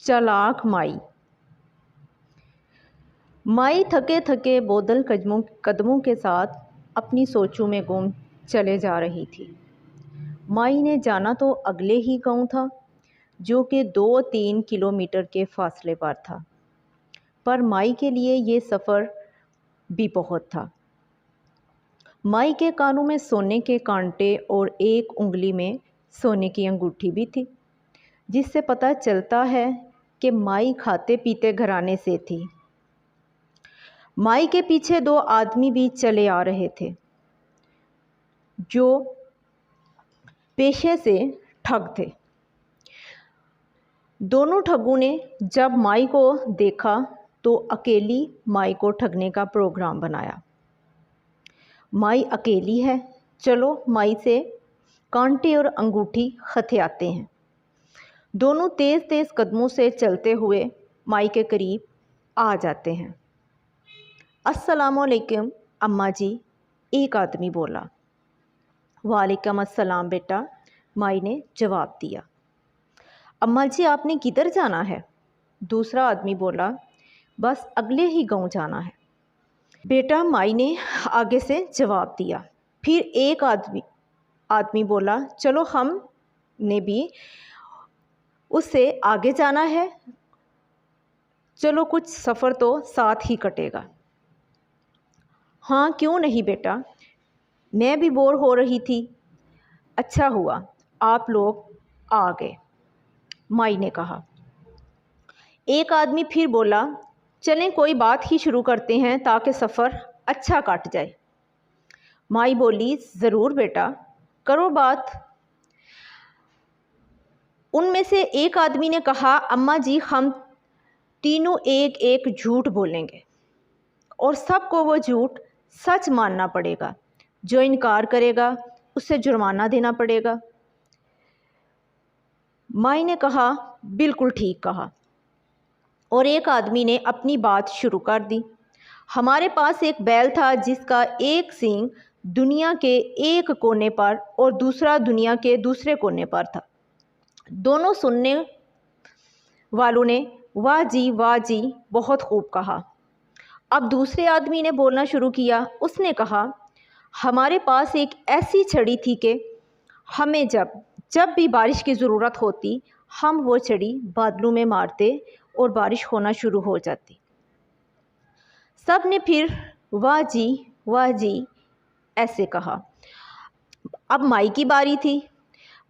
चालाक माई। माई थके थके बोदल कदमों के साथ अपनी सोचों में गुम चले जा रही थी। माई ने जाना तो अगले ही गांव था, जो कि 2-3 किलोमीटर के फासले पर था, पर माई के लिए ये सफ़र भी बहुत था। माई के कानों में सोने के कांटे और एक उंगली में सोने की अंगूठी भी थी, जिससे पता चलता है कि माई खाते पीते घराने से थी। माई के पीछे 2 आदमी भी चले आ रहे थे, जो पेशे से ठग थे। दोनों ठगों ने जब माई को देखा तो अकेली माई को ठगने का प्रोग्राम बनाया। माई अकेली है, चलो माई से कांटे और अंगूठी हथियाते हैं। दोनों तेज़ तेज़ कदमों से चलते हुए माई के करीब आ जाते हैं। अस्सलामुअलैकुम अम्मा जी, एक आदमी बोला। वालेकुम अस्सलाम बेटा, माई ने जवाब दिया। अम्मा जी, आपने किधर जाना है? दूसरा आदमी बोला। बस अगले ही गांव जाना है बेटा, माई ने आगे से जवाब दिया। फिर एक आदमी बोला, चलो हमने भी उससे आगे जाना है, चलो कुछ सफ़र तो साथ ही कटेगा। हाँ क्यों नहीं बेटा, मैं भी बोर हो रही थी। अच्छा हुआ आप लोग आ गए, माई ने कहा। एक आदमी फिर बोला, चलें कोई बात ही शुरू करते हैं ताकि सफ़र अच्छा कट जाए। माई बोली, ज़रूर बेटा, करो बात। उनमें से एक आदमी ने कहा, अम्मा जी, हम तीनों एक एक झूठ बोलेंगे और सबको वो झूठ सच मानना पड़ेगा। जो इनकार करेगा उसे जुर्माना देना पड़ेगा। माई ने कहा, बिल्कुल ठीक कहा। और एक आदमी ने अपनी बात शुरू कर दी। हमारे पास एक बैल था जिसका एक सींग दुनिया के एक कोने पर और दूसरा दुनिया के दूसरे कोने पर था। दोनों सुनने वालों ने वाह जी बहुत खूब कहा। अब दूसरे आदमी ने बोलना शुरू किया। उसने कहा, हमारे पास एक ऐसी छड़ी थी कि हमें जब भी बारिश की ज़रूरत होती, हम वो छड़ी बादलों में मारते और बारिश होना शुरू हो जाती। सब ने फिर वाह जी ऐसे कहा। अब माई की बारी थी।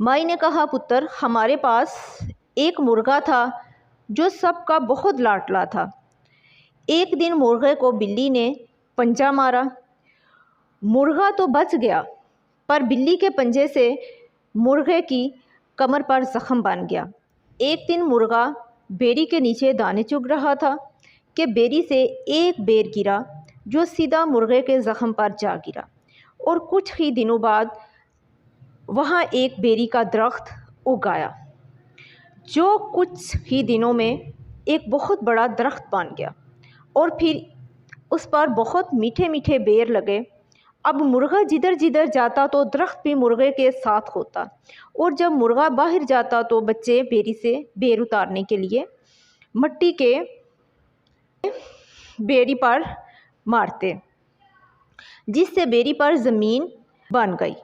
माई ने कहा, पुत्र, हमारे पास एक मुर्गा था जो सबका बहुत लाडला था। एक दिन मुर्गे को बिल्ली ने पंजा मारा। मुर्गा तो बच गया, पर बिल्ली के पंजे से मुर्गे की कमर पर ज़ख्म बन गया। एक दिन मुर्गा बेरी के नीचे दाने चुग रहा था कि बेरी से एक बेर गिरा जो सीधा मुर्गे के ज़ख्म पर जा गिरा, और कुछ ही दिनों बाद वहाँ एक बेरी का दरख्त उग आया, जो कुछ ही दिनों में एक बहुत बड़ा दरख्त बन गया और फिर उस पर बहुत मीठे मीठे बेर लगे। अब मुर्गा जिधर जिधर जाता तो दरख्त भी मुर्गे के साथ होता, और जब मुर्गा बाहर जाता तो बच्चे बेरी से बेर उतारने के लिए मट्टी के बेरी पर मारते, जिससे बेरी पर ज़मीन बन गई।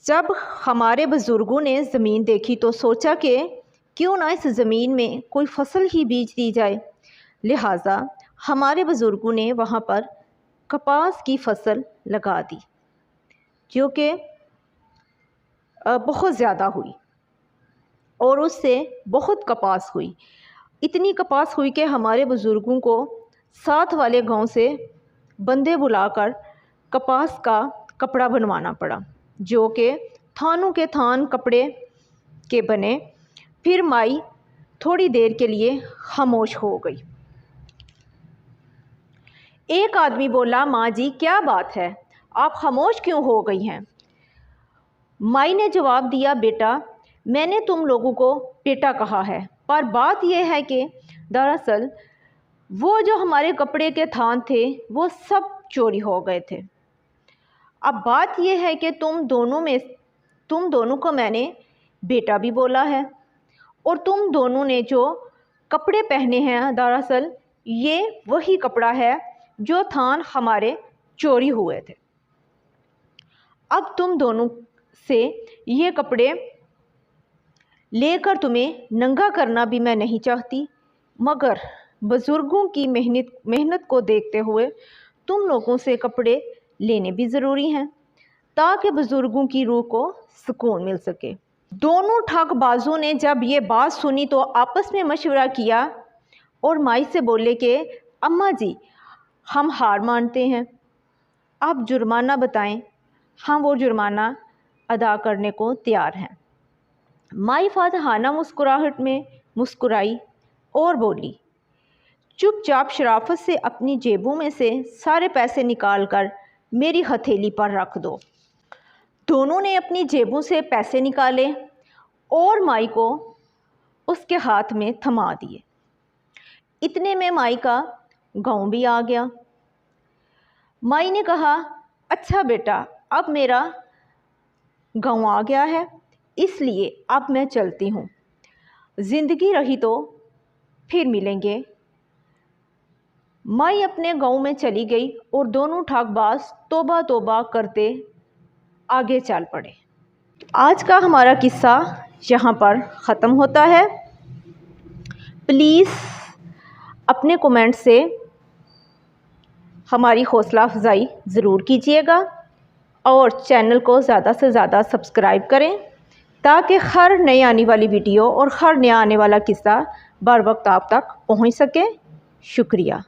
जब हमारे बुज़ुर्गों ने ज़मीन देखी तो सोचा कि क्यों ना इस ज़मीन में कोई फसल ही बीज दी जाए। लिहाजा हमारे बुज़ुर्गों ने वहाँ पर कपास की फसल लगा दी, जो कि बहुत ज़्यादा हुई और उससे बहुत कपास हुई। इतनी कपास हुई कि हमारे बुज़ुर्गों को साथ वाले गांव से बंदे बुलाकर कपास का कपड़ा बनवाना पड़ा, जो कि थानों के थान कपड़े के बने। फिर माई थोड़ी देर के लिए खामोश हो गई। एक आदमी बोला, माँ जी, क्या बात है, आप खामोश क्यों हो गई हैं? माई ने जवाब दिया, बेटा, मैंने तुम लोगों को बेटा कहा है, पर बात यह है कि दरअसल वो जो हमारे कपड़े के थान थे वो सब चोरी हो गए थे। अब बात यह है कि तुम दोनों को मैंने बेटा भी बोला है, और तुम दोनों ने जो कपड़े पहने हैं, दरअसल ये वही कपड़ा है जो थान हमारे चोरी हुए थे। अब तुम दोनों से ये कपड़े लेकर तुम्हें नंगा करना भी मैं नहीं चाहती, मगर बुज़ुर्गों की मेहनत को देखते हुए तुम लोगों से कपड़े लेने भी ज़रूरी हैं ताकि बुज़ुर्गों की रूह को सुकून मिल सके। दोनों ठगबाजों ने जब ये बात सुनी तो आपस में मशवरा किया और माई से बोले कि अम्मा जी, हम हार मानते हैं, आप जुर्माना बताएं, हम वो जुर्माना अदा करने को तैयार हैं। माई फातहाना मुस्कुराहट में मुस्कुराई और बोली, चुपचाप शराफत से अपनी जेबों में से सारे पैसे निकालकर मेरी हथेली पर रख दो। दोनों ने अपनी जेबों से पैसे निकाले और माई को उसके हाथ में थमा दिए। इतने में माई का गाँव भी आ गया। माई ने कहा, अच्छा बेटा, अब मेरा गाँव आ गया है, इसलिए अब मैं चलती हूँ। ज़िंदगी रही तो फिर मिलेंगे। माई अपने गाँव में चली गई और दोनों ठगबाज तौबा तौबा करते आगे चल पड़े। आज का हमारा किस्सा यहाँ पर ख़त्म होता है। प्लीज़ अपने कमेंट से हमारी हौसला अफजाई ज़रूर कीजिएगा और चैनल को ज़्यादा से ज़्यादा सब्सक्राइब करें ताकि हर नई आने वाली वीडियो और हर नया आने वाला किस्सा बर वक्त आप तक पहुँच सके। शुक्रिया।